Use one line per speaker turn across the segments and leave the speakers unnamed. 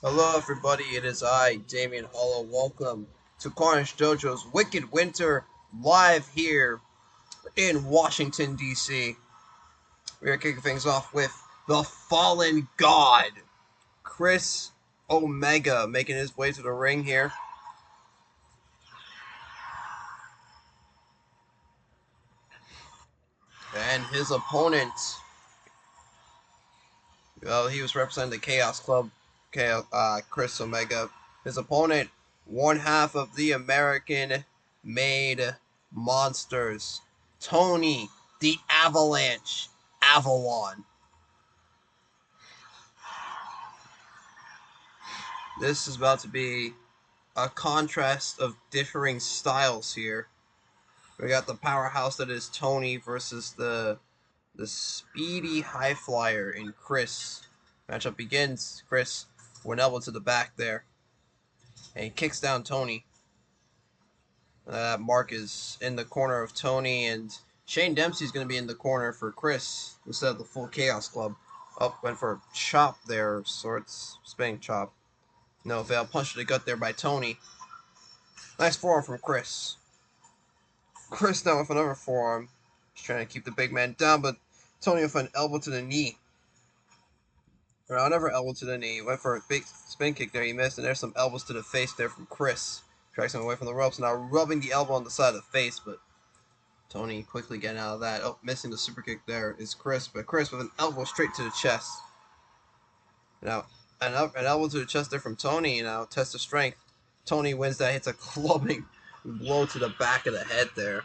Hello everybody, it is I, Damian Hollow. Welcome to Carnage Dojo's Wicked Winter live here in Washington, D.C. We are kicking things off with the Fallen God, Chris Omega, making his way to the ring here. And his opponent, well, he was representing the Chaos Club, Chris Omega. His opponent, one half of the American-made monsters, Tony, the Avalanche, Avalon. This is about to be a contrast of differing styles here. We got the powerhouse that is Tony versus the speedy high flyer in Chris. Matchup begins. Chris, one elbow to the back there, and he kicks down Tony. Mark is in the corner of Tony, and Shane Dempsey's going to be in the corner for Chris instead of the full Chaos Club. Up went for a chop there, sorts, spinning chop. No avail, punch to the gut there by Tony. Nice forearm from Chris. Chris now with another forearm. Just trying to keep the big man down, but Tony with an elbow to the knee. Or another elbow to the knee. Went for a big spin kick there, he missed, and there's some elbows to the face there from Chris. Tracks him away from the ropes, now rubbing the elbow on the side of the face, but Tony quickly getting out of that. Oh, missing the super kick there is Chris, but Chris with an elbow straight to the chest. Now, an elbow to the chest there from Tony. Now, test of strength. Tony wins that, hits a clubbing blow to the back of the head there.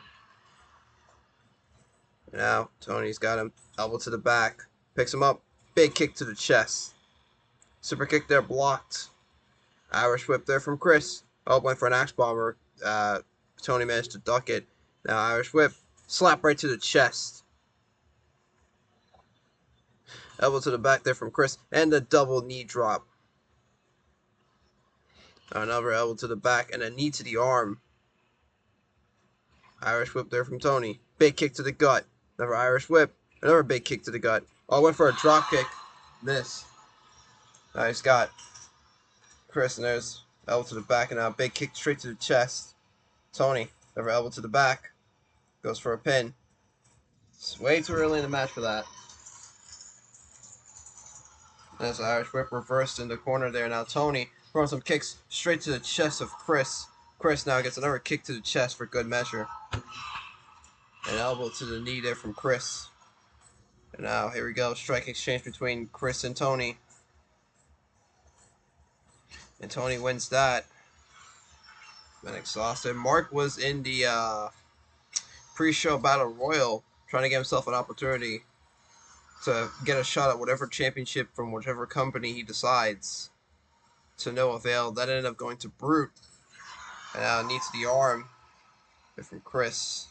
Now, Tony's got him. Elbow to the back. Picks him up. Big kick to the chest. Super kick there blocked. Irish whip there from Chris. Oh, went for an axe bomber. Tony managed to duck it. Now, Irish whip. Slap right to the chest. Elbow to the back there from Chris. And a double knee drop. Another elbow to the back and a knee to the arm. Irish whip there from Tony. Big kick to the gut. Another Irish whip. Another big kick to the gut. Oh, went for a drop kick. This. Now he's got Chris, and there's elbow to the back, and now big kick straight to the chest. Tony, another elbow to the back. Goes for a pin. It's way too early in the match for that. There's an Irish whip reversed in the corner there. Now Tony throwing some kicks straight to the chest of Chris. Chris now gets another kick to the chest for good measure. An elbow to the knee there from Chris. And now, here we go. Strike exchange between Chris and Tony. And Tony wins that. Been exhausted. Mark was in the pre-show battle royal, trying to get himself an opportunity to get a shot at whatever championship from whichever company he decides. To no avail. That ended up going to Brute. And now knee to the arm from Chris.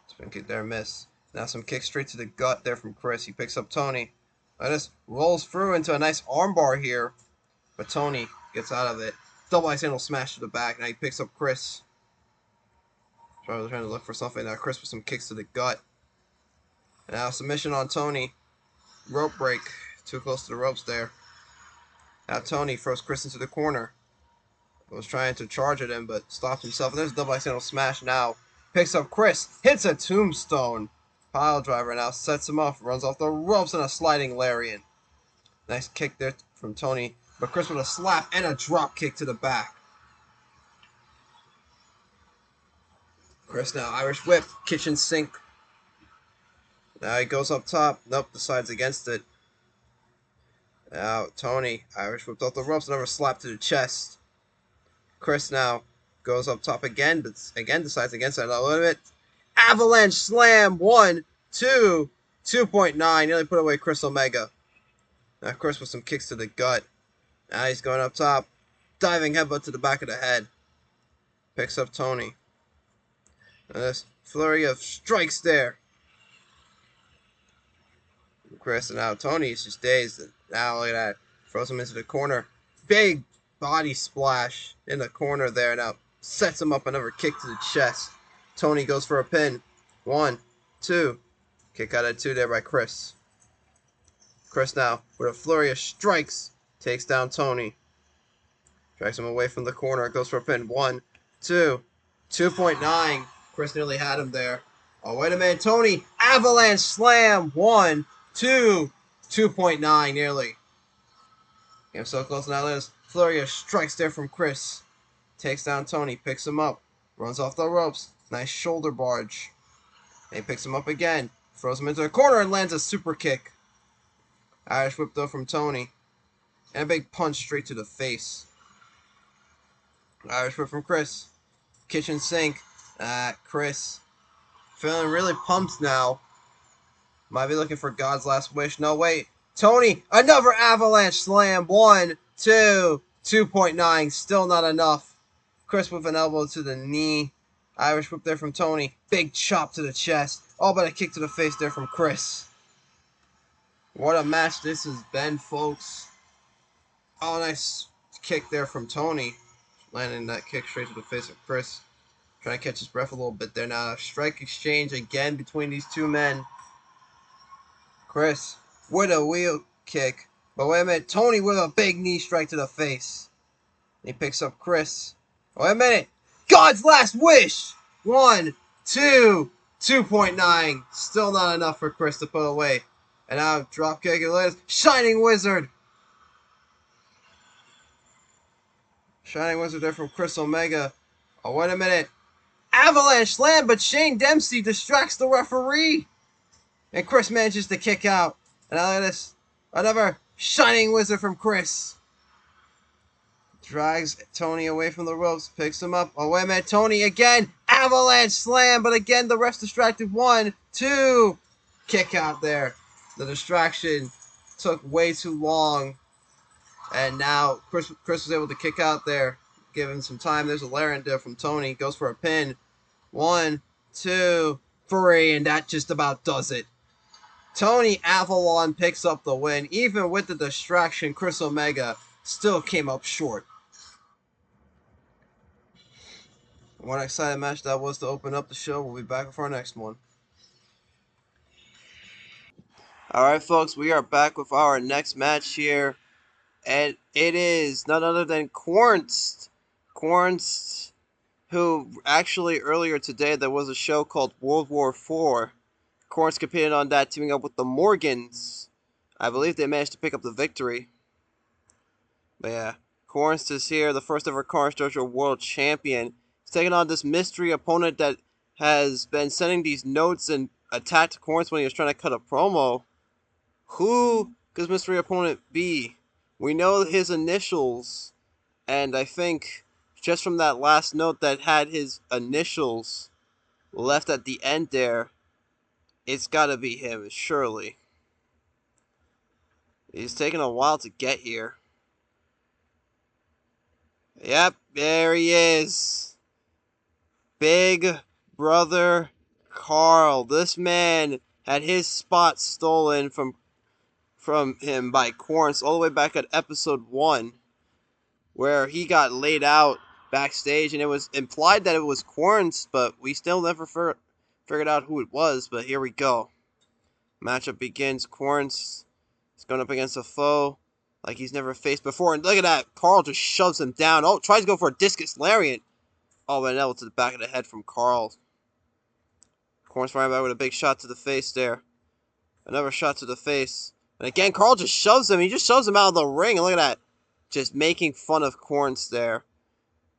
Spin kick there, miss. Now some kicks straight to the gut there from Chris. He picks up Tony. Just rolls through into a nice armbar here. But Tony gets out of it. Double ice handle smash to the back. Now he picks up Chris. Trying to look for something. Now Chris with some kicks to the gut. And now submission on Tony. Rope break. Too close to the ropes there. Now Tony throws Chris into the corner. Was trying to charge at him, but stopped himself. And there's a double ice handle smash now. Picks up Chris. Hits a tombstone. Pile driver now sets him off. Runs off the ropes and a sliding lariat. Nice kick there from Tony. But Chris with a slap and a drop kick to the back. Chris now Irish whip. Kitchen sink. Now he goes up top. Nope, decides against it. Now Tony Irish whipped off the ropes. Another slap to the chest. Chris now goes up top again, but again decides against it. A little bit. Avalanche slam. 1, 2, 2.9. Nearly put away Chris Omega. Now Chris with some kicks to the gut. Now he's going up top. Diving headbutt to the back of the head. Picks up Tony. And this flurry of strikes there. Chris, and now Tony's just dazed. And now look at that. Throws him into the corner. Big body splash in the corner there. Now sets him up, another kick to the chest. Tony goes for a pin. 1, 2. Kick out at 2 there by Chris. Chris now with a flurry of strikes. Takes down Tony. Drags him away from the corner. Goes for a pin. 1, 2. 2.9. Chris nearly had him there. Oh, wait a minute. Tony. Avalanche slam. 1, 2. 2.9 nearly. Game so close now. There's flurry of strikes there from Chris. Takes down Tony. Picks him up. Runs off the ropes. Nice shoulder barge. And he picks him up again. Throws him into the corner and lands a super kick. Irish whip though from Tony. And a big punch straight to the face. Irish whip from Chris. Kitchen sink. Chris. Feeling really pumped now. Might be looking for God's last wish. No, wait. Tony. Another avalanche slam. 1, 2. 2.9. Still not enough. Chris with an elbow to the knee. Irish whip there from Tony. Big chop to the chest. All but a kick to the face there from Chris. What a match this has been, folks. Oh, nice kick there from Tony. Landing that kick straight to the face of Chris. Trying to catch his breath a little bit there now. Strike exchange again between these two men. Chris with a wheel kick. But wait a minute. Tony with a big knee strike to the face. He picks up Chris. Wait a minute. God's last wish. 1, 2. 2.9. Still not enough for Chris to put away. And now drop kick and latest. Shining Wizard. Shining Wizard there from Chris Omega. Oh, wait a minute. Avalanche slam, but Shane Dempsey distracts the referee. And Chris manages to kick out. And now look at this. Another Shining Wizard from Chris. Drags Tony away from the ropes. Picks him up. Oh, wait a minute. Tony again. Avalanche slam, but again the ref's distracted. 1, 2. Kick out there. The distraction took way too long. And now Chris was able to kick out there. Give him some time. There's a Lariat there from Tony. Goes for a pin. 1, 2, 3. And that just about does it. Tony Avalon picks up the win. Even with the distraction, Chris Omega still came up short. What an exciting match that was to open up the show. We'll be back with our next one. Alright, folks. We are back with our next match here. And it is none other than Qwernst. Qwernst, who actually earlier today there was a show called World War IV. Qwernst competed on that, teaming up with the Morgans. I believe they managed to pick up the victory. But yeah, Qwernst is here, the first ever Carnage Dojo World Champion. He's taking on this mystery opponent that has been sending these notes and attacked Qwernst when he was trying to cut a promo. Who could this mystery opponent be? We know his initials, and I think just from that last note that had his initials left at the end there, it's gotta be him, surely. He's taking a while to get here. Yep, there he is. Big Brother Carl. This man had his spot stolen from him by Qwernst all the way back at episode 1, where he got laid out backstage, and it was implied that it was Qwernst, but we still never figured out who it was. But here we go. Matchup begins. Qwernst is going up against a foe like he's never faced before, and look at that. Carl just shoves him down. Oh, tries to go for a discus lariat. Oh, but an elbow to the back of the head from Carl. Qwernst firing back with a big shot to the face there. Another shot to the face. And again, Carl just shoves him. He just shoves him out of the ring. And look at that. Just making fun of Qwernst there.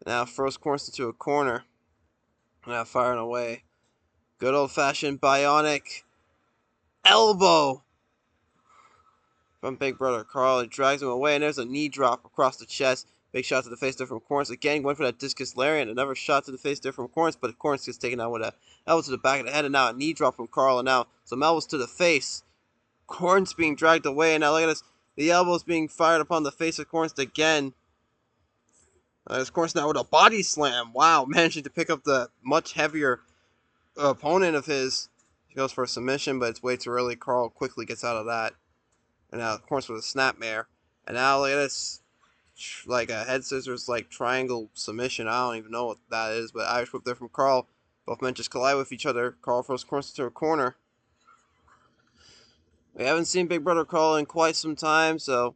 Now throws Qwernst into a corner. Now firing away. Good old-fashioned bionic elbow from Big Brother Carl. He drags him away. And there's a knee drop across the chest. Big shot to the face there from Qwernst. Again, went for that discus lariat. Another shot to the face there from Qwernst. But Qwernst gets taken out with a elbow to the back of the head. And now a knee drop from Carl. And now some elbows to the face. Qwernst being dragged away, and now look at this. The elbows being fired upon the face of Qwernst again. There's Qwernst now with a body slam. Wow, managing to pick up the much heavier opponent of his. He goes for a submission, but it's way too early. Carl quickly gets out of that. And now Qwernst with a snapmare. And now look at this. Like a head scissors, like triangle submission. I don't even know what that is, but Irish whip there from Carl. Both men just collide with each other. Carl throws Qwernst to a corner. We haven't seen Big Brother Carl in quite some time, so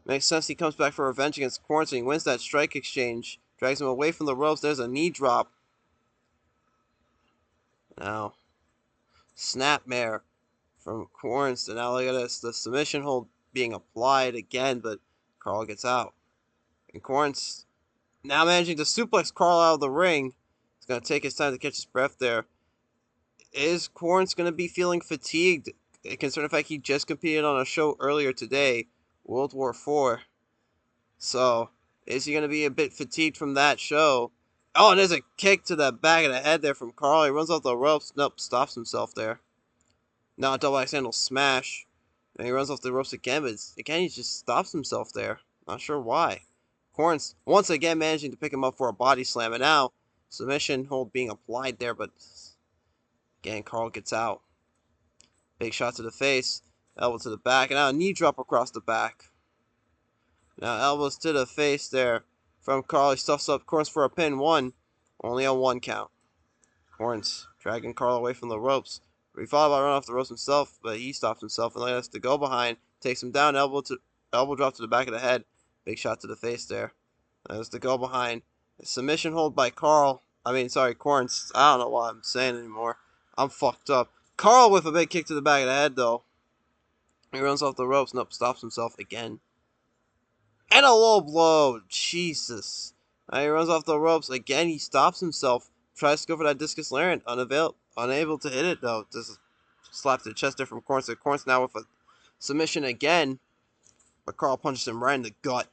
Makes sense he comes back for revenge against Qwernst and he wins that strike exchange. Drags him away from the ropes. There's a knee drop. Now, snapmare from Qwernst. And now look at this. The submission hold being applied again, but Carl gets out. And Qwernst now managing to suplex Carl out of the ring. He's going to take his time to catch his breath there. Is Qwernst going to be feeling fatigued, considering the fact he just competed on a show earlier today, World War IV? So, is he going to be a bit fatigued from that show? Oh, and there's a kick to the back of the head there from Carl. He runs off the ropes. Nope, stops himself there. Now a double axe handle smash. And he runs off the ropes again, but again, he just stops himself there. Not sure why. Qwernst once again managing to pick him up for a body slam. And now, submission hold being applied there, but again, Carl gets out. Big shot to the face. Elbow to the back. And now a knee drop across the back. Now elbows to the face there from Carl. He stuffs up Qwernst for a pin. One. Only a 1 count. Qwernst dragging Carl away from the ropes. He thought about running off the ropes himself, but he stops himself and lets the go behind. Takes him down. Elbow drop to the back of the head. Big shot to the face there. There's the go behind. A submission hold by Qwernst. I don't know what I'm saying anymore. I'm fucked up. Carl with a big kick to the back of the head, though. He runs off the ropes. Nope, stops himself again. And a low blow. Jesus. Now he runs off the ropes. Again, he stops himself. Tries to go for that discus lariat. Unable to hit it, though. Just slap to the chest there from Qwernst. Qwernst now with a submission again. But Carl punches him right in the gut.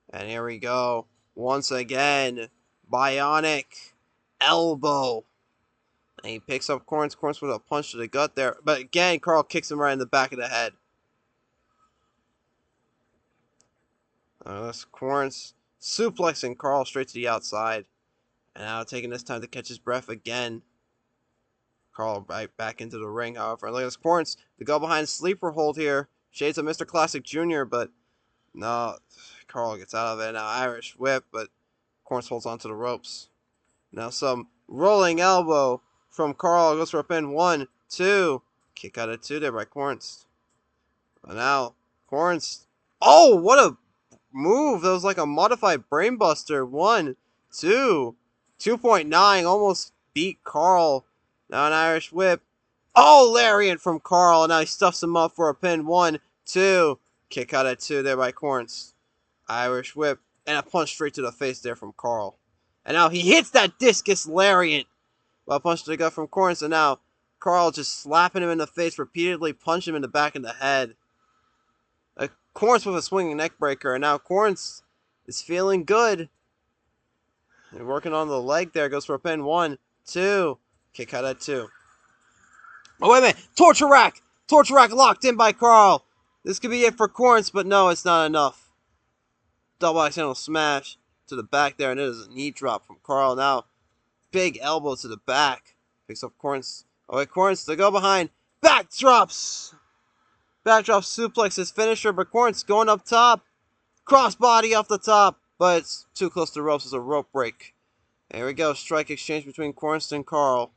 And here we go. Once again. Bionic elbow. And he picks up Qwernst. Qwernst with a punch to the gut there. But again, Carl kicks him right in the back of the head. That's Qwernst suplexing Carl straight to the outside. And now taking this time to catch his breath again. Carl right back into the ring, however. Look at this Qwernst. The go behind sleeper hold here. Shades of Mr. Classic Jr., but no. Carl gets out of it. Now Irish whip, but Qwernst holds onto the ropes. Now some rolling elbow from Carl. Goes for a pin. 1, 2. Kick out of 2 there by Qwernst. And now Qwernst. Oh, what a move. That was like a modified brainbuster. 1, 2. 2.9 almost beat Carl. Now an Irish whip. Oh, lariat from Carl. And now he stuffs him up for a pin. 1, 2. Kick out at 2 there by Qwernst. Irish whip. And a punch straight to the face there from Carl. And now he hits that discus lariat. Well, a punch to the gut from Qwernst. And now Carl just slapping him in the face repeatedly. Punch him in the back of the head. Qwernst with a swinging neck breaker. And now Qwernst is feeling good. And working on the leg there. Goes for a pin. 1, 2. Kick out at 2. Oh, wait a minute. Torture rack. Torture rack locked in by Carl. This could be it for Qwernst, but no, it's not enough. Double axe handle smash to the back there. And it is a knee drop from Carl. Now, big elbow to the back. Picks up Qwernst. Oh, wait, Qwernst to go behind. Backdrops. Backdrop suplexes finisher, but Qwernst going up top. Crossbody off the top. But it's too close to the ropes as a rope break. There we go. Strike exchange between Qwernst and Carl.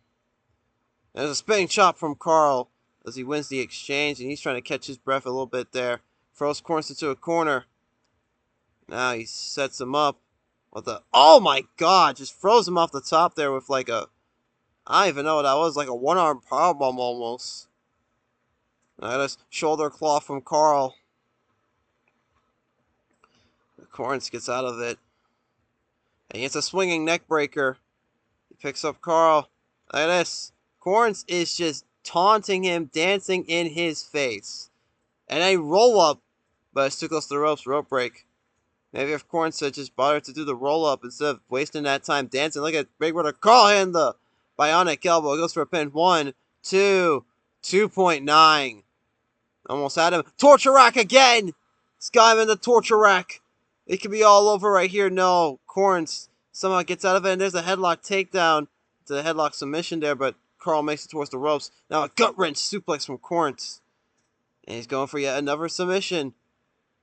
There's a spinning chop from Carl as he wins the exchange. And he's trying to catch his breath a little bit there. Throws Qwernst into a corner. Now he sets him up. With the, oh my god. Just throws him off the top there with like a, I don't even know what that was. Like a one-arm powerbomb almost. Now this shoulder claw from Carl. Qwernst gets out of it. And he hits a swinging neck breaker. He picks up Carl. Look at this. Qwernst is just taunting him, dancing in his face. And a roll up. But it's too close to the ropes. Rope break. Maybe if Qwernst had just bothered to do the roll up instead of wasting that time dancing. Look at Big Brother Carl hitting the bionic elbow. It goes for a pin. 1, 2. 2.9. Almost had him. Torture rack again. This guy in the torture rack. It could be all over right here. No. Qwernst somehow gets out of it. And there's a headlock takedown to the headlock submission there. But Carl makes it towards the ropes. Now a gut wrench suplex from Qwernst. And he's going for yet another submission.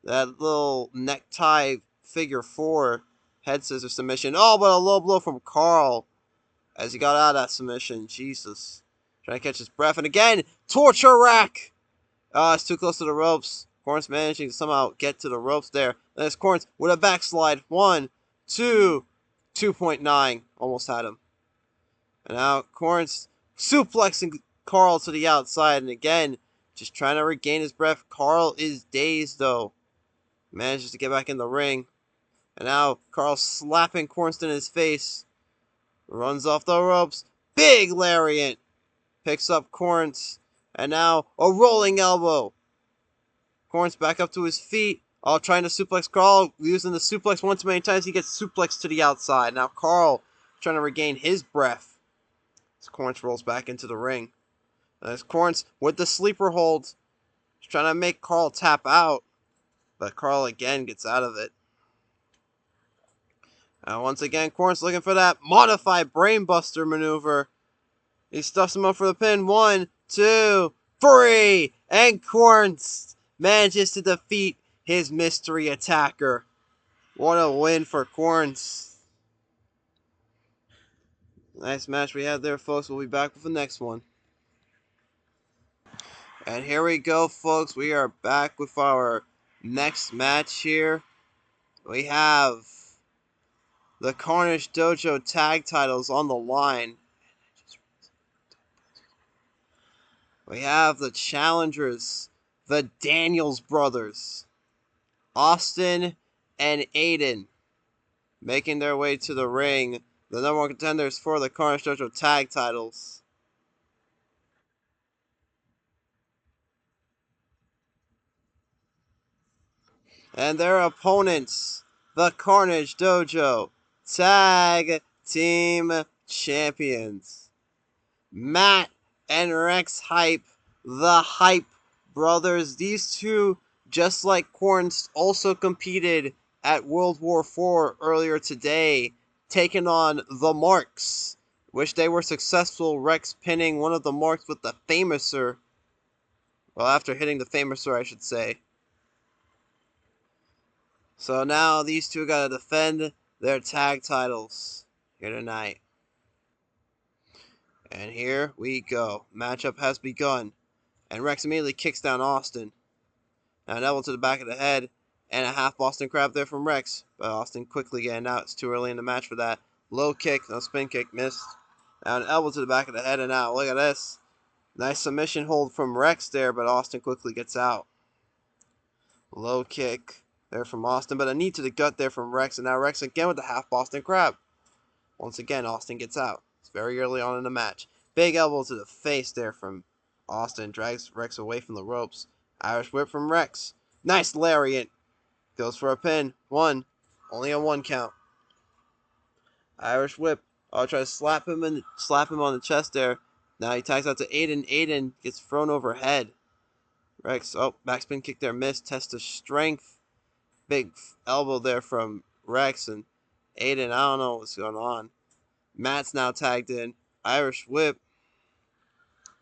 That little necktie figure 4 head scissor submission. Oh, but a low blow from Carl as he got out of that submission. Jesus. Trying to catch his breath. And again, torture rack. Oh, it's too close to the ropes. Qwernst managing to somehow get to the ropes there. And there's Qwernst with a backslide. 1, 2, 2.9. Almost had him. And now Qwernst suplexing Carl to the outside. And again, just trying to regain his breath. Carl is dazed though. Manages to get back in the ring. And now Carl slapping Qwernst in his face. Runs off the ropes. Big lariat. Picks up Qwernst. And now a rolling elbow. Qwernst back up to his feet. All trying to suplex Carl. Using the suplex one too many times. He gets suplexed to the outside. Now Carl trying to regain his breath. As Qwernst rolls back into the ring. As Qwernst with the sleeper hold. He's trying to make Carl tap out. But Carl again gets out of it. Now once again, Qwernst looking for that modified brainbuster maneuver. He stuffs him up for the pin. 1, 2, 3. And Qwernst manages to defeat his mystery attacker. What a win for Qwernst. Nice match we had there, folks. We'll be back with the next one. And here we go, folks. We are back with our next match here. We have the Carnage Dojo tag titles on the line. We have the challengers, the Daniels brothers, Austin and Aiden, making their way to the ring. The number one contenders for the Carnage Dojo tag titles. And their opponents, the Carnage Dojo Tag Team Champions, Matt and Rex Hype, the Hype brothers. These two, just like Qwernst, also competed at World War IV earlier today, taking on the Marks, which they were successful, Rex pinning one of the Marks with the Famouser. Well, after hitting the Famouser, I should say. So now these two gotta defend their tag titles here tonight. And here we go. Matchup has begun. And Rex immediately kicks down Austin. Now an elbow to the back of the head. And a half Boston Crab there from Rex. But Austin quickly getting out. It's too early in the match for that. Low kick. No spin kick. Missed. Now an elbow to the back of the head and out. Look at this. Nice submission hold from Rex there. But Austin quickly gets out. Low kick there from Austin. But a knee to the gut there from Rex. And now Rex again with the half Boston Crab. Once again, Austin gets out. It's very early on in the match. Big elbow to the face there from Austin. Drags Rex away from the ropes. Irish whip from Rex. Nice lariat. Goes for a pin. 1. Only a 1 count. Irish whip. I'll try to slap him on the chest there. Now he tags out to Aiden. Aiden gets thrown overhead. Rex, backspin kick there. Missed. Test of strength. Big elbow there from Rex and Aiden. I don't know what's going on. Matt's now tagged in. Irish whip.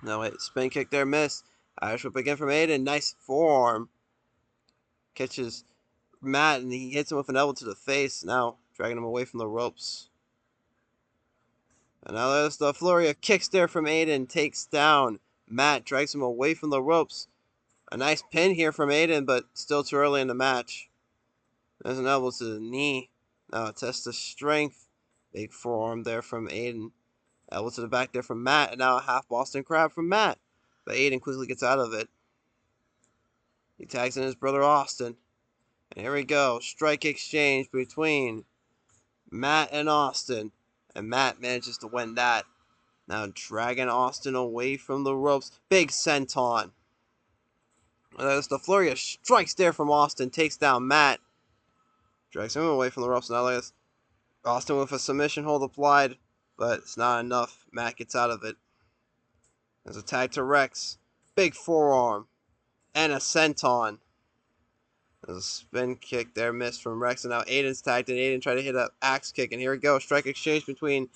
No, wait. Spin kick there. Missed. Irish whip again from Aiden. Nice forearm. Catches Matt and he hits him with an elbow to the face. Now dragging him away from the ropes. And now there's the flurry of kicks there from Aiden. Takes down Matt. Drags him away from the ropes. A nice pin here from Aiden, but still too early in the match. There's an elbow to the knee. Now a test of strength. Big forearm there from Aiden. Elbow to the back there from Matt. And now a half Boston Crab from Matt. But Aiden quickly gets out of it. He tags in his brother Austin. And here we go. Strike exchange between Matt and Austin. And Matt manages to win that. Now dragging Austin away from the ropes. Big senton. There's the flurry of strikes there from Austin. Takes down Matt. Drags him away from the ropes. Now there's Austin with a submission hold applied. But it's not enough. Matt gets out of it. There's a tag to Rex. Big forearm. And a senton. There's a spin kick there. Missed from Rex. And now Aiden's tagged in. Aiden tried to hit an axe kick. And here we go. Strike exchange between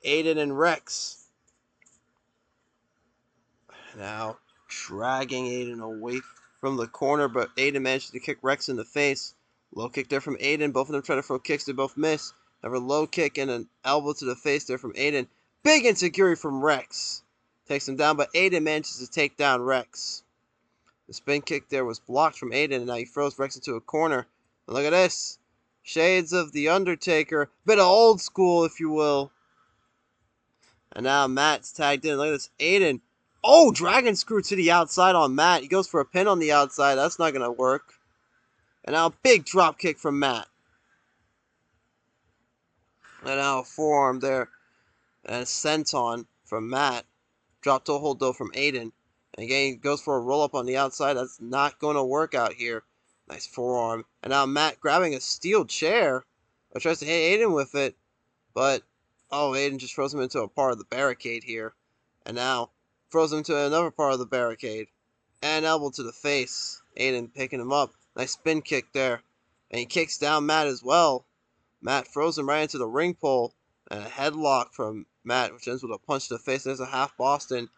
Aiden and Rex. Now dragging Aiden away from the corner. But Aiden manages to kick Rex in the face. Low kick there from Aiden. Both of them try to throw kicks. They both miss. Have a low kick and an elbow to the face there from Aiden. Big insecurity from Rex. Takes him down, but Aiden manages to take down Rex. The spin kick there was blocked from Aiden, and now he throws Rex into a corner. And look at this. Shades of The Undertaker. Bit of old school, if you will. And now Matt's tagged in. Look at this. Aiden. Oh, dragon screw to the outside on Matt. He goes for a pin on the outside. That's not going to work. And now a big drop kick from Matt. And now a forearm there. And a senton from Matt. Drop toe hold though from Aiden. And again, he goes for a roll up on the outside. That's not going to work out here. Nice forearm. And now Matt grabbing a steel chair. Or tries to hit Aiden with it. But, oh, Aiden just throws him into a part of the barricade here. And now throws him into another part of the barricade. And elbow to the face. Aiden picking him up. Nice spin kick there. And he kicks down Matt as well. Matt throws him right into the ring pole. And a headlock from Matt, which ends with a punch to the face. There's a half Boston.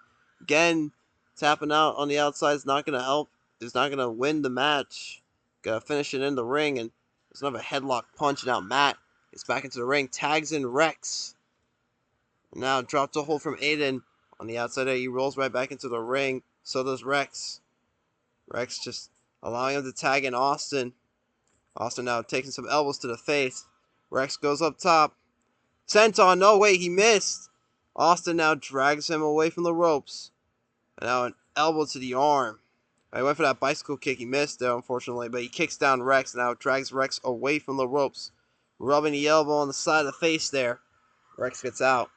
Again, tapping out on the outside is not going to help. It's not going to win the match. Got to finish it in the ring. And there's another headlock punch. Now Matt gets back into the ring. Tags in Rex. And now drops a hold from Aiden. On the outside there, he rolls right back into the ring. So does Rex. Rex just allowing him to tag in Austin. Austin now taking some elbows to the face. Rex goes up top. Senton, no, wait, he missed. Austin now drags him away from the ropes. And now an elbow to the arm. He went for that bicycle kick. He missed there, unfortunately. But he kicks down Rex. Now drags Rex away from the ropes. Rubbing the elbow on the side of the face there. Rex gets out.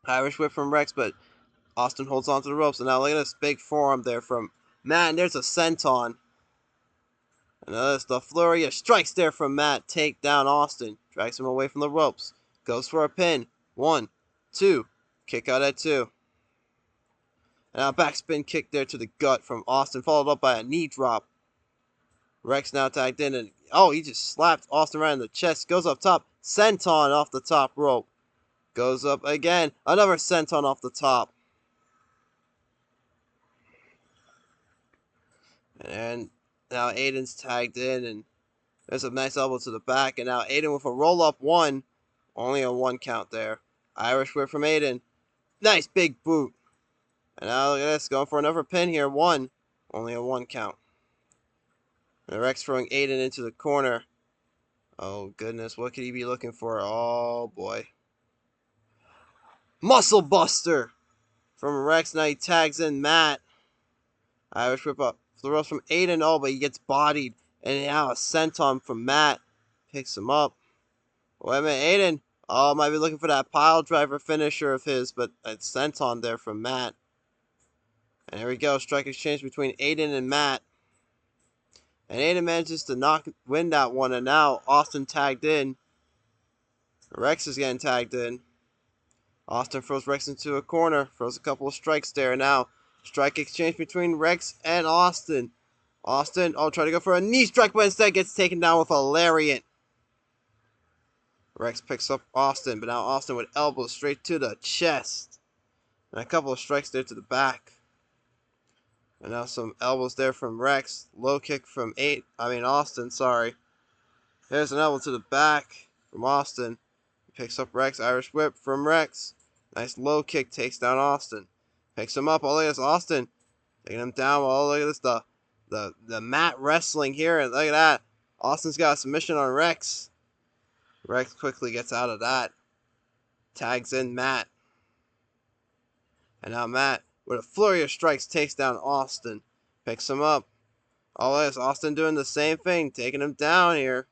Irish whip from Rex, but Austin holds on to the ropes. And now look at this big forearm there from Matt. And there's a senton. And there's the flurry of strikes there from Matt. Take down Austin. Drags him away from the ropes. Goes for a pin. 1, 2. Kick out at 2. And now a backspin kick there to the gut from Austin. Followed up by a knee drop. Rex now tagged in. And oh, he just slapped Austin right in the chest. Goes up top. Senton off the top rope. Goes up again. Another senton off the top. And now Aiden's tagged in, and there's a nice elbow to the back. And now Aiden with a roll-up 1. Only a 1 count there. Irish whip from Aiden. Nice big boot. And now look at this. Going for another pin here. 1. Only a 1 count. And Rex throwing Aiden into the corner. Oh, goodness. What could he be looking for? Oh, boy. Muscle Buster from Rex. Now he tags in Matt. Irish whip up. The ropes from Aiden. Oh, but he gets bodied. And now a senton from Matt. Picks him up. Wait a minute, Aiden. Oh, might be looking for that pile driver finisher of his, but it's senton there from Matt. And here we go. Strike exchange between Aiden and Matt. And Aiden manages to win that one. And now Austin tagged in. Rex is getting tagged in. Austin throws Rex into a corner. Throws a couple of strikes there. Now strike exchange between Rex and Austin. Austin, trying to go for a knee strike, but instead gets taken down with a lariat. Rex picks up Austin, but now Austin with elbows straight to the chest. And a couple of strikes there to the back. And now some elbows there from Rex. Low kick from Austin, sorry. There's an elbow to the back from Austin. He picks up Rex. Irish whip from Rex. Nice low kick, takes down Austin. Picks him up. Oh, look at this, Austin. Taking him down. Oh, look at this, the mat wrestling here. And look at that. Austin's got a submission on Rex. Rex quickly gets out of that. Tags in Matt. And now Matt, with a flurry of strikes, takes down Austin. Picks him up. Oh, look at this, Austin doing the same thing. Taking him down here.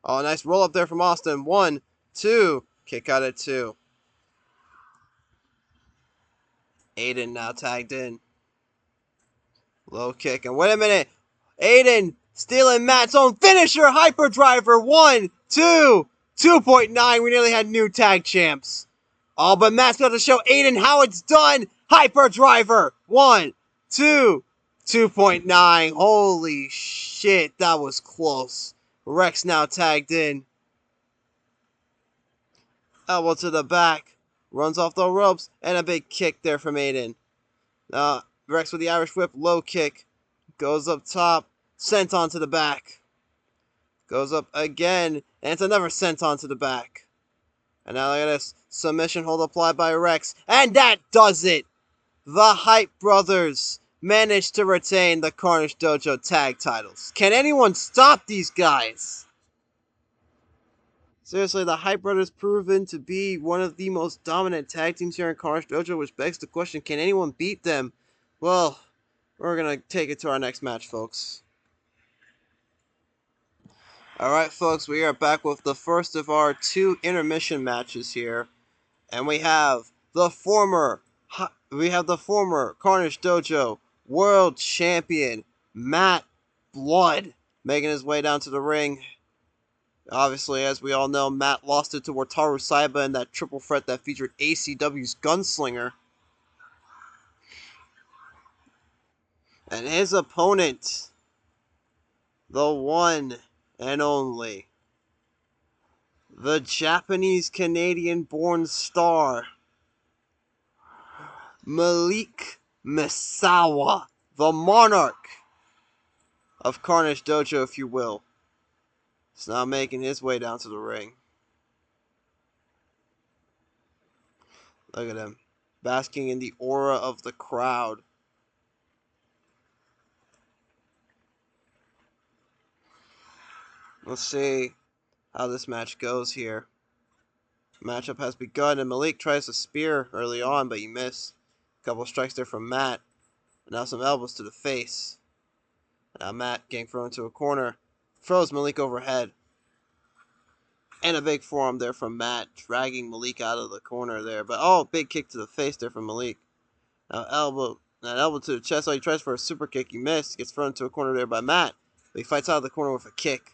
Oh, nice roll up there from Austin. 1, 2. Kick out at 2. Aiden now tagged in. Low kick. And wait a minute. Aiden stealing Matt's own finisher. Hyper driver. 1, 2. 2.9. We nearly had new tag champs. Oh, but Matt's got to show Aiden how it's done. Hyper driver. 1, 2. 2.9. Holy shit. That was close. Rex now tagged in. Elbow to the back. Runs off the ropes. And a big kick there from Aiden. Rex with the Irish whip. Low kick. Goes up top. Senton to the back. Goes up again. And it's another senton to the back. And now look at this. Submission hold applied by Rex. And that does it. The Hype Brothers managed to retain the Carnage Dojo tag titles. Can anyone stop these guys? Seriously, the Hype Brothers proven to be one of the most dominant tag teams here in Carnage Dojo, which begs the question, can anyone beat them? Well, we're going to take it to our next match, folks. Alright, folks, we are back with the first of our 2 intermission matches here. And we have the former Carnage Dojo World Champion, Matt Blood, making his way down to the ring. Obviously, as we all know, Matt lost it to Wataru Saiba in that triple threat that featured ACW's Gunslinger. And his opponent, the one and only, the Japanese-Canadian-born star, Malik Misawa, the Monarch of Carnage Dojo, if you will, is now making his way down to the ring. Look at him, basking in the aura of the crowd. Let's see how this match goes here. Matchup has begun, and Malik tries to spear early on, but he missed. A couple strikes there from Matt. And now some elbows to the face. Now Matt getting thrown into a corner. Throws Malik overhead. And a big forearm there from Matt, dragging Malik out of the corner there. But, oh, big kick to the face there from Malik. Now elbow to the chest. Oh, he tries for a super kick. He missed. Gets thrown into a corner there by Matt. But he fights out of the corner with a kick.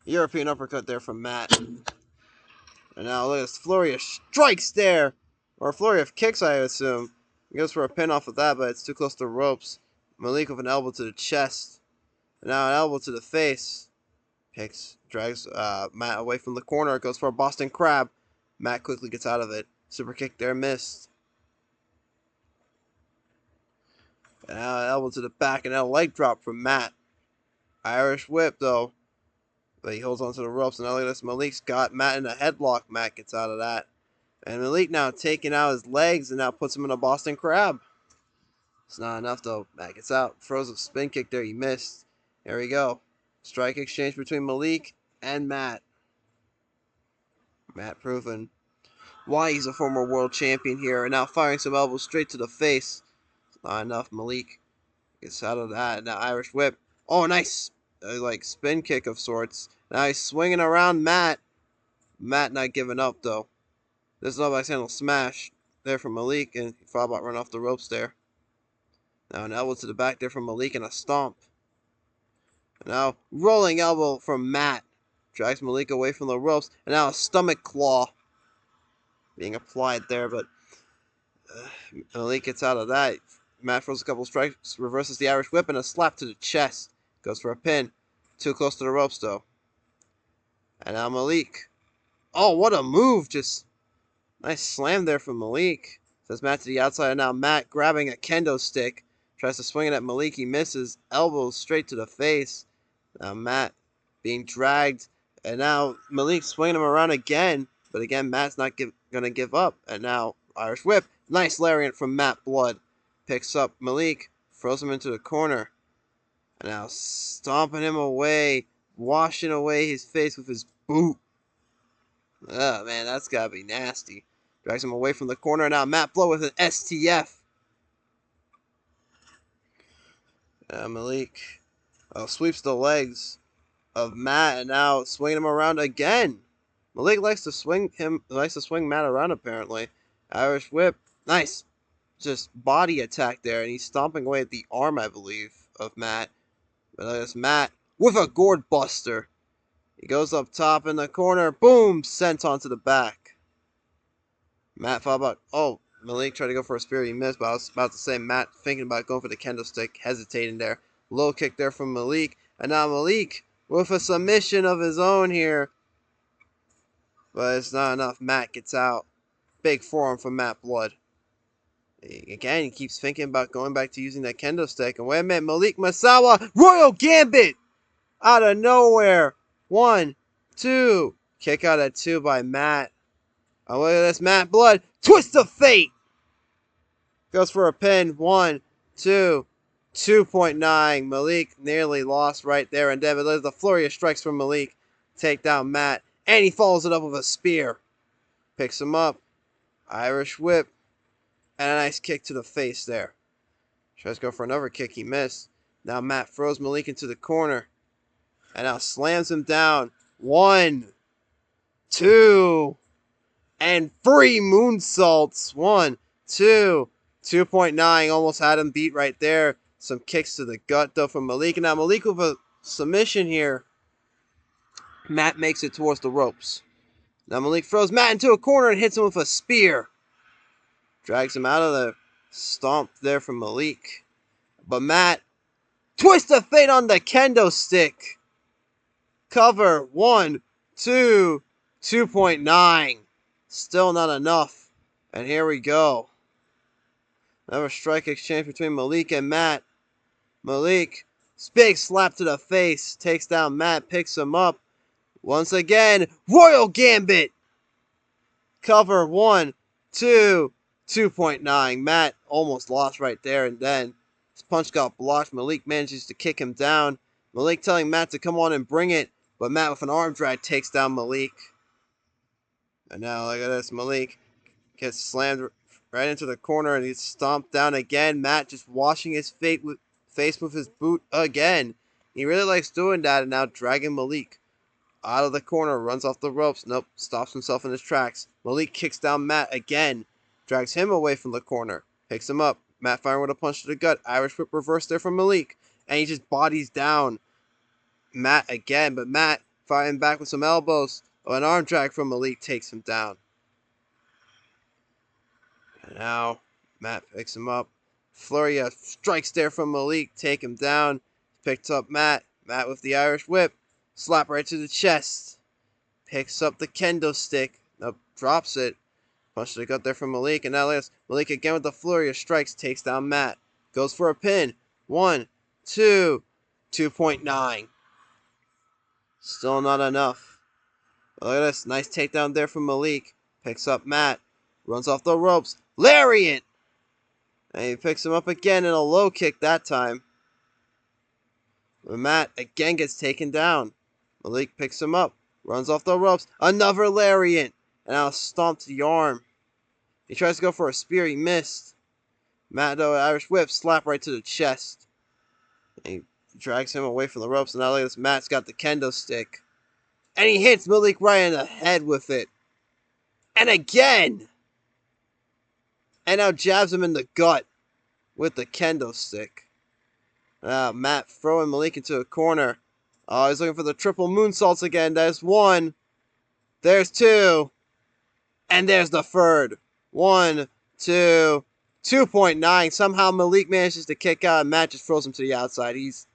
European uppercut there from Matt. And now look at this flurry of strikes there. Or a flurry of kicks, I assume. He goes for a pin off of that, but it's too close to the ropes. Malik with an elbow to the chest. And now an elbow to the face. Drags Matt away from the corner. Goes for a Boston Crab. Matt quickly gets out of it. Super kick there, missed. And now an elbow to the back and a leg drop from Matt. Irish whip, though. But he holds onto the ropes. And now look at this. Malik's got Matt in a headlock. Matt gets out of that. And Malik now taking out his legs and now puts him in a Boston Crab. It's not enough, though. Matt gets out. Throws a spin kick there. He missed. There we go. Strike exchange between Malik and Matt. Matt proving why he's a former world champion here. And now firing some elbows straight to the face. It's not enough. Malik gets out of that. Now Irish whip. Oh, nice. Like spin kick of sorts. Now he's swinging around Matt. Matt not giving up, though. There's no back-handle smash there from Malik. And he thought about running off the ropes there. Now an elbow to the back there from Malik and a stomp. Now, rolling elbow from Matt. Drags Malik away from the ropes. And now a stomach claw being applied there. But Malik gets out of that. Matt throws a couple strikes. Reverses the Irish whip and a slap to the chest. Goes for a pin. Too close to the ropes, though. And now Malik. Oh, what a move. Just nice slam there from Malik. Says Matt to the outside. And now Matt grabbing a kendo stick. Tries to swing it at Malik. He misses. Elbows straight to the face. Now Matt being dragged. And now Malik swinging him around again. But again, Matt's not going to give up. And now Irish whip. Nice lariat from Matt Blood. Picks up Malik. Throws him into the corner. And now stomping him away. Washing away his face with his boot. Oh, man, that's got to be nasty. Drags him away from the corner. And now Matt Blood with an STF. Malik sweeps the legs of Matt and now swinging him around again. Malik likes to swing Matt around apparently. Irish whip, nice, just body attack there, and he's stomping away at the arm, I believe, of Matt. But there's Matt with a gourd buster. He goes up top in the corner, boom, sent onto the back. Matt thought about, oh, Malik tried to go for a spear, he missed, but I was about to say Matt thinking about going for the kendo stick, hesitating there. Low kick there from Malik, and now Malik with a submission of his own here. But it's not enough. Matt gets out. Big forearm from Matt Blood. Again, he keeps thinking about going back to using that kendo stick. And wait a minute, Malik Misawa, Royal Gambit! Out of nowhere. 1, 2. Kick out at 2 by Matt. Oh, look at this, Matt Blood. Twist of fate! Goes for a pin. 1, 2, 2.9. Malik nearly lost right there and then. But there's the flurry of strikes from Malik. Take down Matt. And he follows it up with a spear. Picks him up. Irish whip. And a nice kick to the face there. Tries to go for another kick. He missed. Now Matt throws Malik into the corner. And now slams him down. 1, 2, and 3 moonsaults. 1, 2, 2.9. Almost had him beat right there. Some kicks to the gut, though, from Malik. And now Malik with a submission here. Matt makes it towards the ropes. Now Malik throws Matt into a corner and hits him with a spear. Drags him out of the stomp there from Malik. But Matt, twist of fate on the kendo stick. Cover. 1, 2, 2.9. Still not enough. And here we go. Another strike exchange between Malik and Matt. Malik, big slap to the face. Takes down Matt, picks him up. Once again, Royal Gambit. Cover. 1, 2, 2.9. Matt almost lost right there and then. His punch got blocked. Malik manages to kick him down. Malik telling Matt to come on and bring it. But Matt with an arm drag takes down Malik. And now look at this. Malik gets slammed right into the corner and he's stomped down again. Matt just washing his face with his boot again. He really likes doing that and now dragging Malik out of the corner. Runs off the ropes. Nope. Stops himself in his tracks. Malik kicks down Matt again. Drags him away from the corner. Picks him up. Matt firing with a punch to the gut. Irish whip reverse there from Malik. And he just bodies down Matt again. But Matt fighting back with some elbows. An arm drag from Malik takes him down. And now Matt picks him up. Flurry of strikes there from Malik. Take him down. Picks up Matt. Matt with the Irish whip. Slap right to the chest. Picks up the kendo stick. Nope, drops it. Punch to the gut there from Malik. And now Malik again with the flurry of strikes. Takes down Matt. Goes for a pin. 1, 2, 2.9. Still not enough. Look at this. Nice takedown there from Malik. Picks up Matt. Runs off the ropes. Lariat! And he picks him up again in a low kick that time. But Matt again gets taken down. Malik picks him up. Runs off the ropes. Another lariat. And now stomp to the arm. He tries to go for a spear. He missed. Matt, though, Irish whip. Slap right to the chest. And he drags him away from the ropes. And now look at this. Matt's got the kendo stick. And he hits Malik right in the head with it. And again! And now jabs him in the gut with the kendo stick. Matt throwing Malik into a corner. Oh, he's looking for the triple moonsaults again. There's 1. There's 2. And there's the third. 1, 2, 2.9. Somehow Malik manages to kick out and Matt just throws him to the outside. He's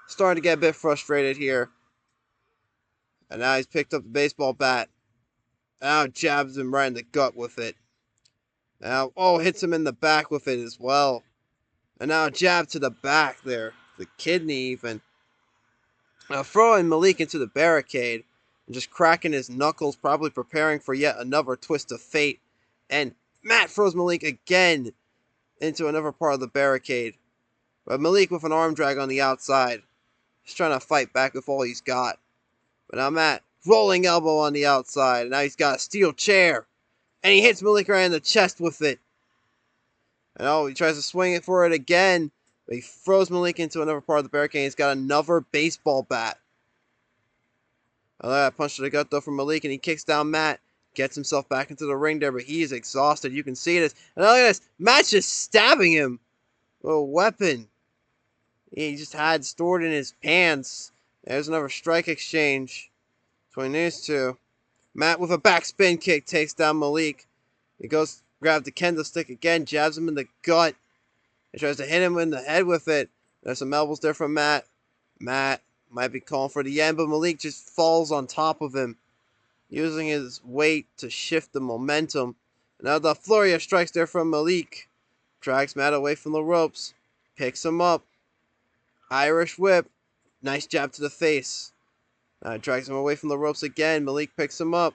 starting to get a bit frustrated here. And now he's picked up the baseball bat. Now jabs him right in the gut with it. Now, hits him in the back with it as well. And now a jab to the back there. The kidney even. Now throwing Malik into the barricade. And just cracking his knuckles. Probably preparing for yet another twist of fate. And Matt throws Malik again into another part of the barricade. But Malik with an arm drag on the outside. Just trying to fight back with all he's got. But now Matt, rolling elbow on the outside. And now he's got a steel chair. And he hits Malik right in the chest with it. And he tries to swing it for it again. But he throws Malik into another part of the barricade. He's got another baseball bat. That punch to the gut though from Malik. And he kicks down Matt. Gets himself back into the ring there. But he is exhausted. You can see this. And look at this. Matt's just stabbing him with a weapon he just had stored in his pants. There's another strike exchange between these two. Matt with a backspin kick takes down Malik. He goes, grabs the kendo stick again, jabs him in the gut. He tries to hit him in the head with it. There's some elbows there from Matt. Matt might be calling for the end, but Malik just falls on top of him, using his weight to shift the momentum. Now the flurry of strikes there from Malik. Drags Matt away from the ropes. Picks him up. Irish whip. Nice jab to the face. Drags him away from the ropes again. Malik picks him up.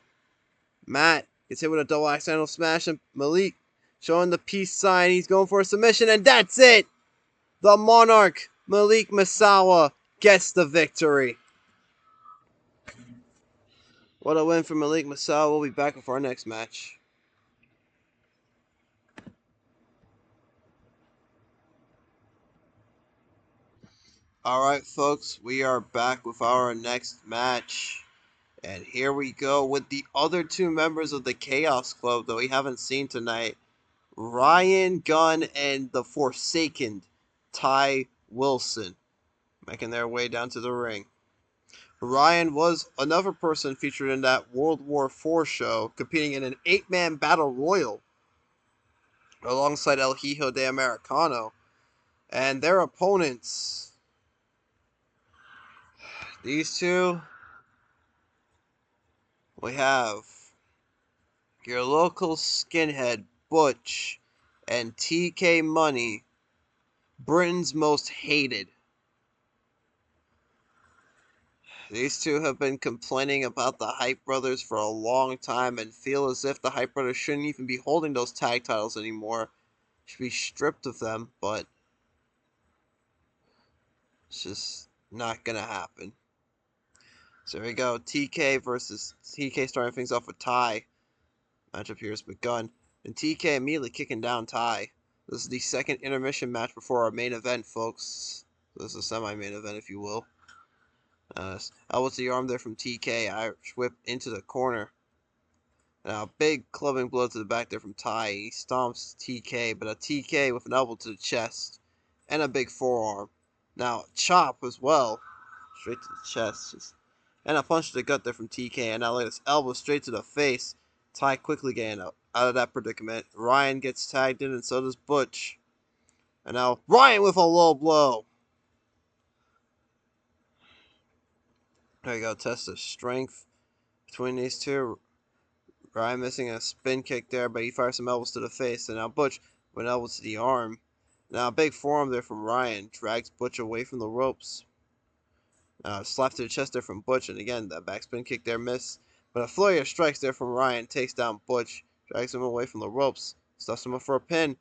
Matt gets hit with a double accidental smash, and Malik showing the peace sign. He's going for a submission, and that's it! The Monarch, Malik Misawa, gets the victory. What a win for Malik Misawa. We'll be back with our next match. Alright, folks, we are back with our next match. And here we go with the other two members of the Chaos Club that we haven't seen tonight. Ryan Gunn and the Forsaken Ty Wilson making their way down to the ring. Ryan was another person featured in that World War IV show, competing in an 8-man battle royal alongside El Hijo de Americano. And their opponents, these two, we have your local skinhead Butch and TK Money, Britain's most hated. These two have been complaining about the Hype Brothers for a long time and feel as if the Hype Brothers shouldn't even be holding those tag titles anymore. Should be stripped of them, but it's just not gonna happen. So here we go. TK versus TK, starting things off with Ty. Matchup here has begun. And TK immediately kicking down Ty. This is the second intermission match before our main event, folks. This is a semi-main event, if you will. Elbow to the arm there from TK. Irish whip into the corner. Now, big clubbing blow to the back there from Ty. He stomps TK, but a TK with an elbow to the chest. And a big forearm. Now, chop as well. Straight to the chest. And a punch to the gut there from TK. And now look at this elbow straight to the face. Ty quickly getting out of that predicament. Ryan gets tagged in, and so does Butch. And now Ryan with a low blow. There you go. Test of strength between these two. Ryan missing a spin kick there, but he fires some elbows to the face. And now Butch with an elbow to the arm. Now a big forearm there from Ryan. Drags Butch away from the ropes. Slap to the chest there from Butch. And again, that backspin kick there missed. But a flurry of strikes there from Ryan. Takes down Butch. Drags him away from the ropes. Stuffs him up for a pin.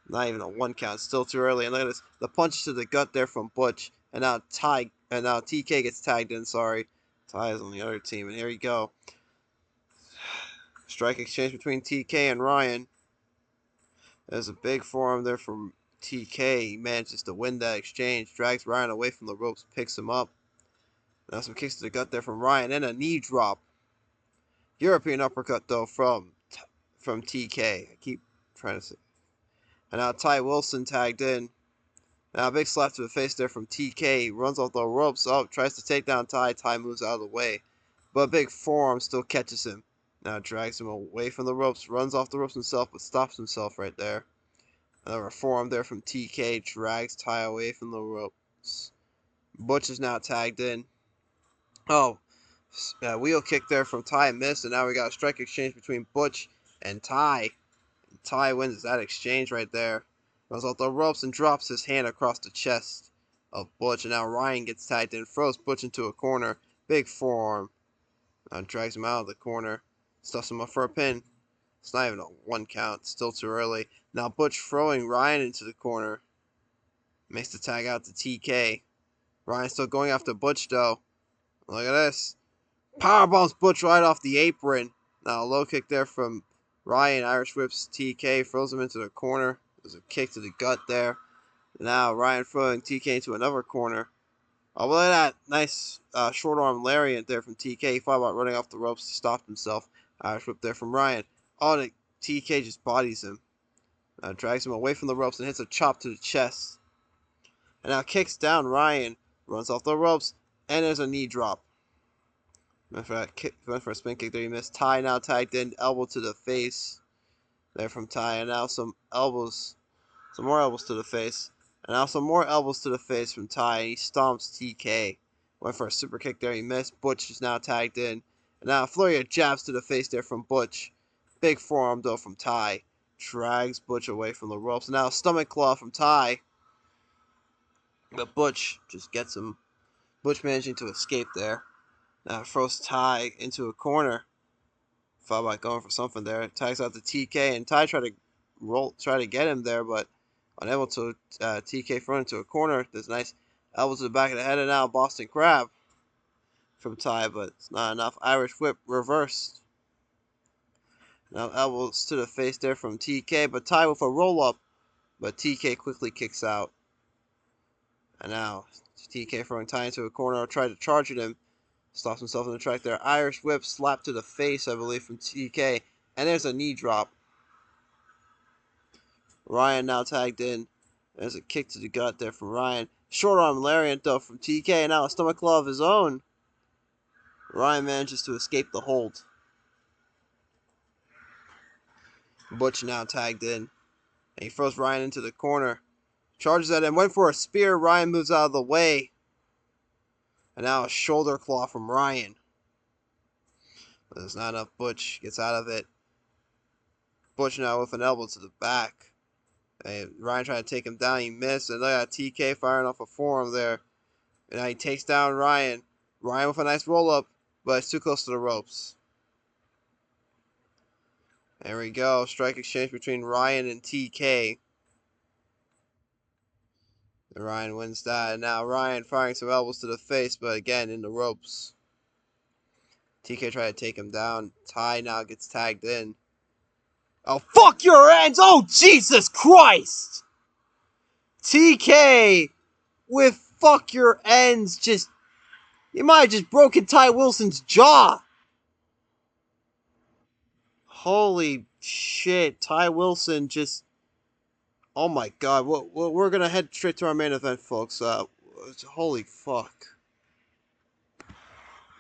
Not even a 1 count. Still too early. And look at this. The punch to the gut there from Butch. And now TK gets tagged in. Sorry. Ty is on the other team. And here we go. Strike exchange between TK and Ryan. There's a big forearm there from TK. He manages to win that exchange. Drags Ryan away from the ropes. Picks him up. Now some kicks to the gut there from Ryan. And a knee drop. European uppercut though from TK. I keep trying to say. And now Ty Wilson tagged in. Now a big slap to the face there from TK. Runs off the ropes. Oh, tries to take down Ty. Ty moves out of the way. But a big forearm still catches him. Now drags him away from the ropes. Runs off the ropes himself, but stops himself right there. Another forearm there from TK. Drags Ty away from the ropes. Butch is now tagged in. Oh, wheel kick there from Ty missed. And now we got a strike exchange between Butch and Ty. Ty wins that exchange right there. Runs off the ropes and drops his hand across the chest of Butch. And now Ryan gets tagged in, throws Butch into a corner. Big forearm. Drags him out of the corner. Stuffs him up for a pin. It's not even a 1 count. Still too early. Now Butch throwing Ryan into the corner. Makes the tag out to TK. Ryan still going after Butch though. Look at this. Powerbombs Butch right off the apron. Now a low kick there from Ryan. Irish whips TK. Throws him into the corner. There's a kick to the gut there. Now Ryan throwing TK into another corner. Oh, look at that. Nice short arm lariat there from TK. He thought about running off the ropes to stop himself. Irish whip there from Ryan. Oh, the TK just bodies him. Drags him away from the ropes and hits a chop to the chest. And now kicks down Ryan. Runs off the ropes. And there's a knee drop. Went for a spin kick there. He missed. Ty now tagged in. Elbow to the face. There from Ty. And now some elbows. Some more elbows to the face. And now some more elbows to the face from Ty. And he stomps TK. Went for a super kick there. He missed. Butch is now tagged in. And now a flurry of jabs to the face there from Butch. Big forearm though from Ty. Drags Butch away from the ropes. And now a stomach claw from Ty. But Butch just gets him. Butch managing to escape there. Now throws Ty into a corner. Thought about going for something there. Tags out to TK. And Ty tried to try to get him there, but unable to. TK front into a corner. There's a nice elbow to the back of the head, and now Boston Crab from Ty, but it's not enough. Irish whip reversed. Now elbows to the face there from TK, but Ty with a roll up, but TK quickly kicks out. And now TK throwing Ty into a corner, tried to charge at him. Stops himself in the track there. Irish whip slap to the face, I believe, from TK. And there's a knee drop. Ryan now tagged in. There's a kick to the gut there from Ryan. Short arm lariat though from TK. And now a stomach claw of his own. Ryan manages to escape the hold. Butch now tagged in. And he throws Ryan into the corner. Charges at him. Went for a spear. Ryan moves out of the way. And now a shoulder claw from Ryan. But there's not enough. Butch gets out of it. Butch now with an elbow to the back. And Ryan trying to take him down. He missed. And look at TK firing off a forearm there. And now he takes down Ryan. Ryan with a nice roll up. But it's too close to the ropes. There we go. Strike exchange between Ryan and TK. And Ryan wins that. And now Ryan firing some elbows to the face. But again in the ropes. TK trying to take him down. Ty now gets tagged in. Oh, fuck your ends! Oh, Jesus Christ! TK with fuck your ends. Just, you might have just broken Ty Wilson's jaw. Holy shit. Ty Wilson just, oh my god. We're going to head straight to our main event, folks. Holy fuck.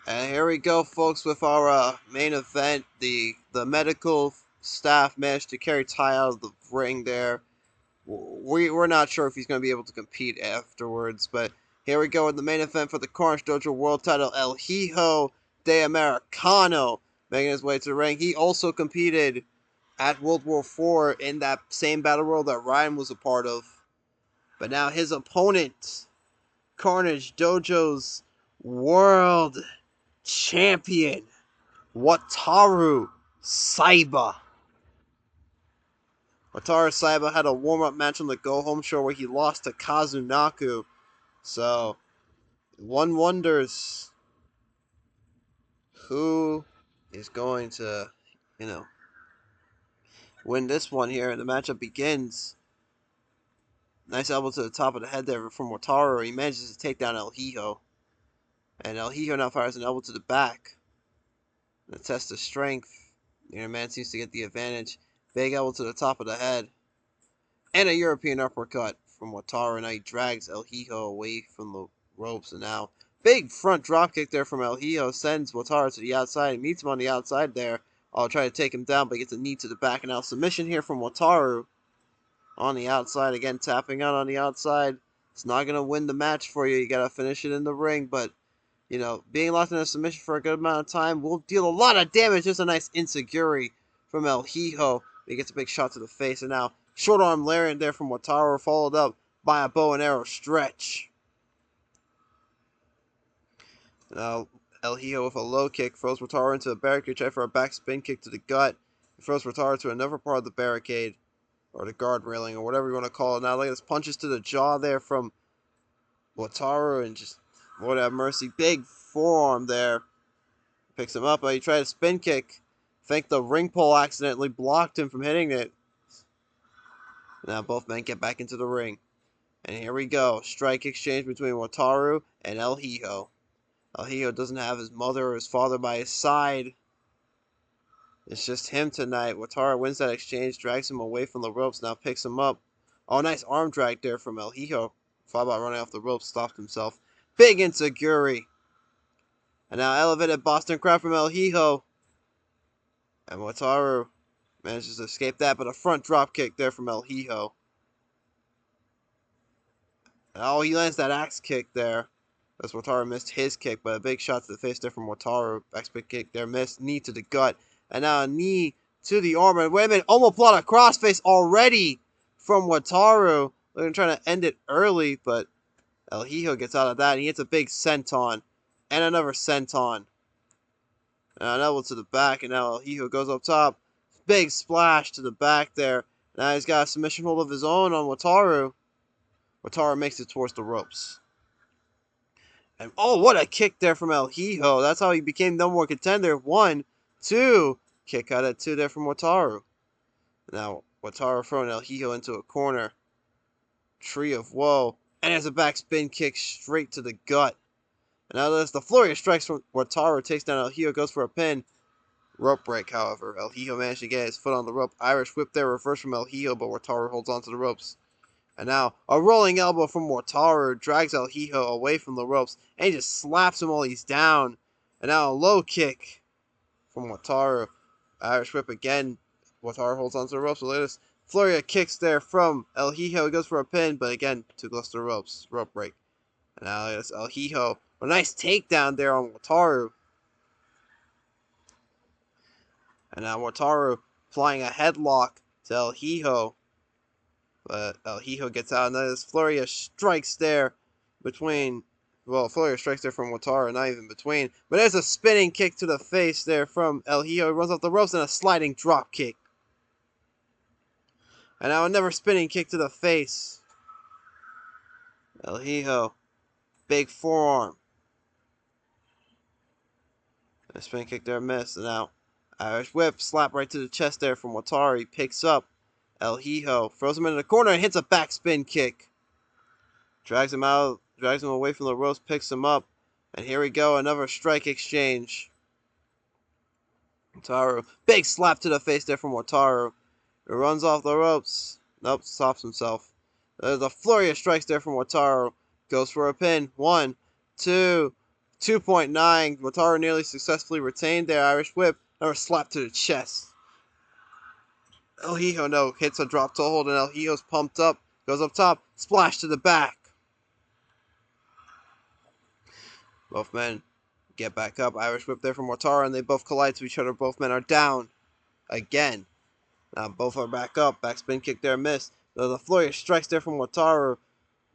And here we go, folks, with our main event. The medical staff managed to carry Ty out of the ring there. We're not sure if he's going to be able to compete afterwards, but here we go in the main event for the Carnage Dojo World Title. El Hijo de Americano making his way to the ring. He also competed at World War IV in that same battle royal that Ryan was a part of. But now his opponent, Carnage Dojo's World Champion, Wataru Saiba. Wataru Saiba had a warm-up match on the go-home show where he lost to Kazunaku. So, one wonders who is going to, win this one here. The matchup begins. Nice elbow to the top of the head there from Wataru. He manages to take down El Hijo. And El Hijo now fires an elbow to the back. A test of strength. The man seems to get the advantage. Big elbow to the top of the head. And a European uppercut from Wataru. Now he drags El Hijo away from the ropes. And now, big front dropkick there from El Hijo. Sends Wataru to the outside. He meets him on the outside there. I'll try to take him down, but gets a knee to the back. And now submission here from Wataru. On the outside. Again, tapping out on the outside. It's not going to win the match for you. You got to finish it in the ring. But, being locked in a submission for a good amount of time will deal a lot of damage. Just a nice insecurity from El Hijo. He gets a big shot to the face. And now, short arm lariat there from Wataru, followed up by a bow and arrow stretch. Now, El Hijo with a low kick throws Wataru into a barricade, try for a back spin kick to the gut. He throws Wataru to another part of the barricade, or the guard railing, or whatever you want to call it. Now, look at this punches to the jaw there from Wataru, and just, Lord have mercy, big forearm there. Picks him up, but he tried a spin kick. I think the ring pole accidentally blocked him from hitting it. Now both men get back into the ring. And here we go. Strike exchange between Wataru and El Hijo. El Hijo doesn't have his mother or his father by his side. It's just him tonight. Wataru wins that exchange, drags him away from the ropes, now picks him up. Oh, nice arm drag there from El Hijo. Thought about running off the ropes, stopped himself. Big insecurity. And now elevated Boston Crab from El Hijo. And Wataru manages to escape that, but a front drop kick there from El Hijo. Oh, he lands that axe kick there. As Wataru missed his kick, but a big shot to the face there from Wataru. Back spin kick there, missed. Knee to the gut. And now a knee to the arm. And wait a minute, omoplata crossface already from Wataru. They're trying to end it early, but El Hijo gets out of that. And he hits a big senton. And another senton. And an elbow to the back. And now El Hijo goes up top. Big splash to the back there. Now he's got a submission hold of his own on Wataru. Wataru makes it towards the ropes. And oh, what a kick there from El Hijo. That's how he became number one contender. 1, 2. Kick out at 2 there from Wataru. Now, Wataru throwing El Hijo into a corner. Tree of Woe. And there's a back spin kick straight to the gut. And now there's the flurry of strikes from Wataru. Takes down El Hijo, goes for a pin. Rope break, however. El Hijo managed to get his foot on the rope. Irish whip there, reverse from El Hijo, but Wataru holds onto the ropes. And now, a rolling elbow from Wataru drags El Hijo away from the ropes, and he just slaps him while he's down. And now a low kick from Wataru. Irish whip again. Wataru holds onto the ropes. So latest flurry of kicks there from El Hijo. He goes for a pin, but again, too close to the ropes. Rope break. And now it's El Hijo. A nice takedown there on Wataru. And now Wataru applying a headlock to El Hijo. But El Hijo gets out, and there's flurry of strikes there between. Well, flurry of strikes there from Wataru, not even between. But there's a spinning kick to the face there from El Hijo. He runs off the ropes and a sliding drop kick. And now another spinning kick to the face. El Hijo, big forearm. A spinning kick there missed. And now Irish whip, slap right to the chest there from Wataru. He picks up El Hijo, throws him into the corner and hits a backspin kick. Drags him out, drags him away from the ropes, picks him up. And here we go, another strike exchange. Wataru, big slap to the face there from Wataru. He runs off the ropes. Nope, stops himself. There's a flurry of strikes there from Wataru. Goes for a pin. 1, 2, 2.9. Wataru nearly successfully retained their Irish whip. Another slap to the chest. El Hijo, no, hits a drop toe hold, and El Hijo's pumped up. Goes up top, splash to the back. Both men get back up. Irish whip there from Wataru, and they both collide to each other. Both men are down again. Now both are back up. Backspin kick there, missed. The flurry of strikes there from Wataru.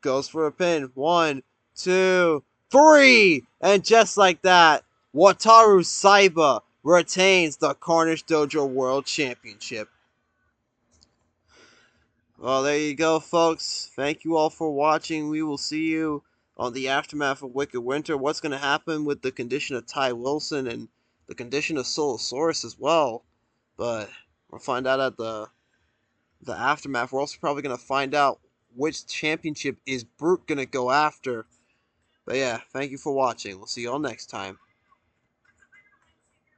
Goes for a pin. 1, 2, 3! And just like that, Wataru Saiba retains the Carnage Dojo World Championship. Well, there you go, folks. Thank you all for watching. We will see you on the aftermath of Wicked Winter. What's going to happen with the condition of Ty Wilson and the condition of Solosaurus as well. But we'll find out at the aftermath. We're also probably going to find out which championship is Brute going to go after. But yeah, thank you for watching. We'll see you all next time.